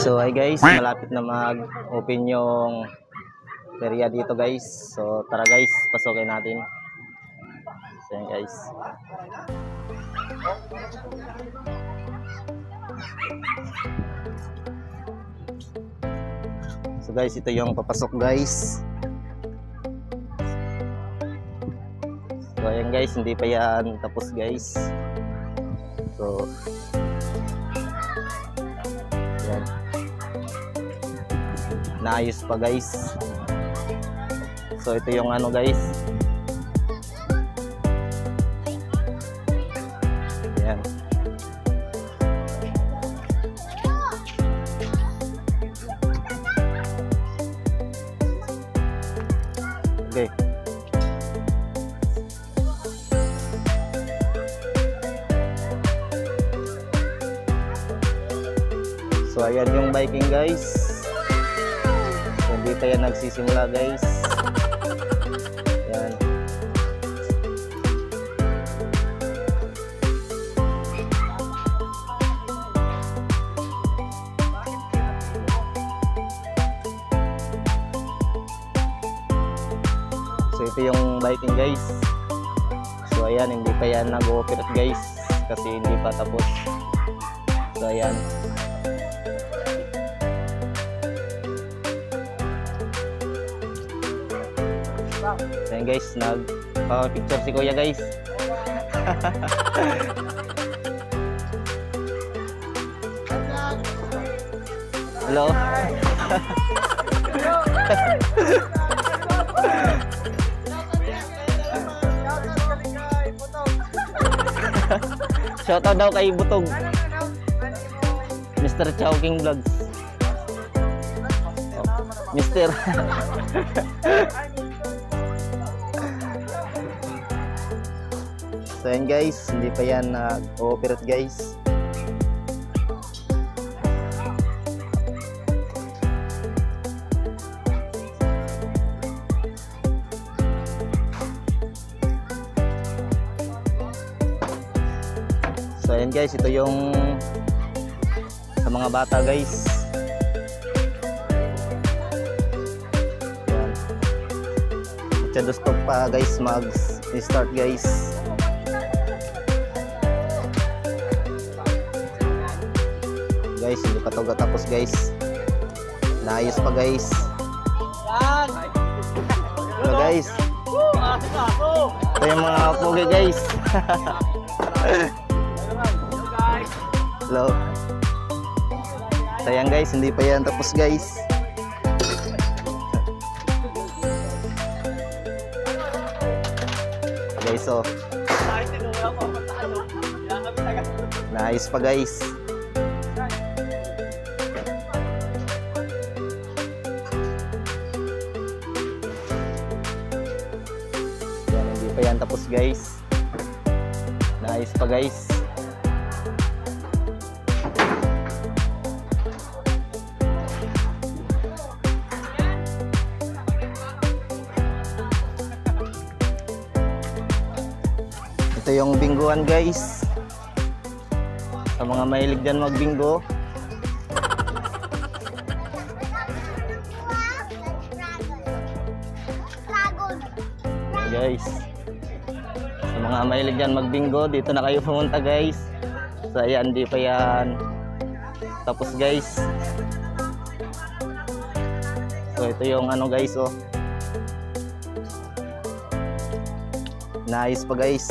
So hi guys, malapit na mag-open yung area dito guys. So tara guys, pasukin natin. So yan guys. So guys, ito yung papasok guys. So ayan guys, hindi pa yan tapos guys. So yan, naayos pa guys. So ito yung ano guys. Yan. Okay. So ayan yung biking guys. So, hindi pa yan nagsisimula guys. Ayan. So ito yung biking guys. So ayan, hindi pa yan nag-ooperate guys kasi hindi pa tapos. So ayan. Ayan guys, nag-picture si kuya guys. Hello. Shoutout daw kay Butog. Mr. Chowking Vlogs. Oh, Mr. So yan guys, hindi pa yan nag-ooperate guys. So yan guys, ito yung sa mga bata guys. Yan. Masyado stop pa guys, mag-start guys. Guys, hindi pa ito tapos guys. Naayos pa guys. Hello guys. Ito yung mga pogi guys. Hello. Sayang guys, hindi pa yan tapos guys. Guys, oh. Naayos pa guys. Pa yan tapos guys. Naayos pa guys. Ito yung bingguan guys. Sa mga mahilig dyan magbinggo. Guys, sa mga mahilig dyan magbinggo, dito na kayo pumunta guys. So ayan, di pa yan tapos guys. So ito yung ano guys, oh. Nice pa guys.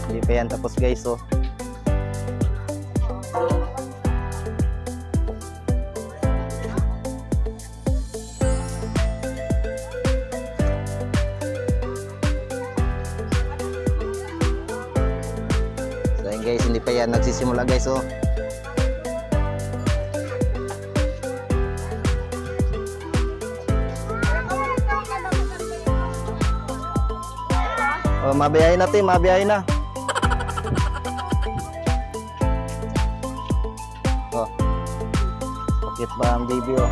Di pa yan tapos guys, oh. Guys, hindi pa yan nagsisimula guys, oh. Oh, mabiyahin natin, mabiyahin na. Oh. Bakit ba ang baby, oh.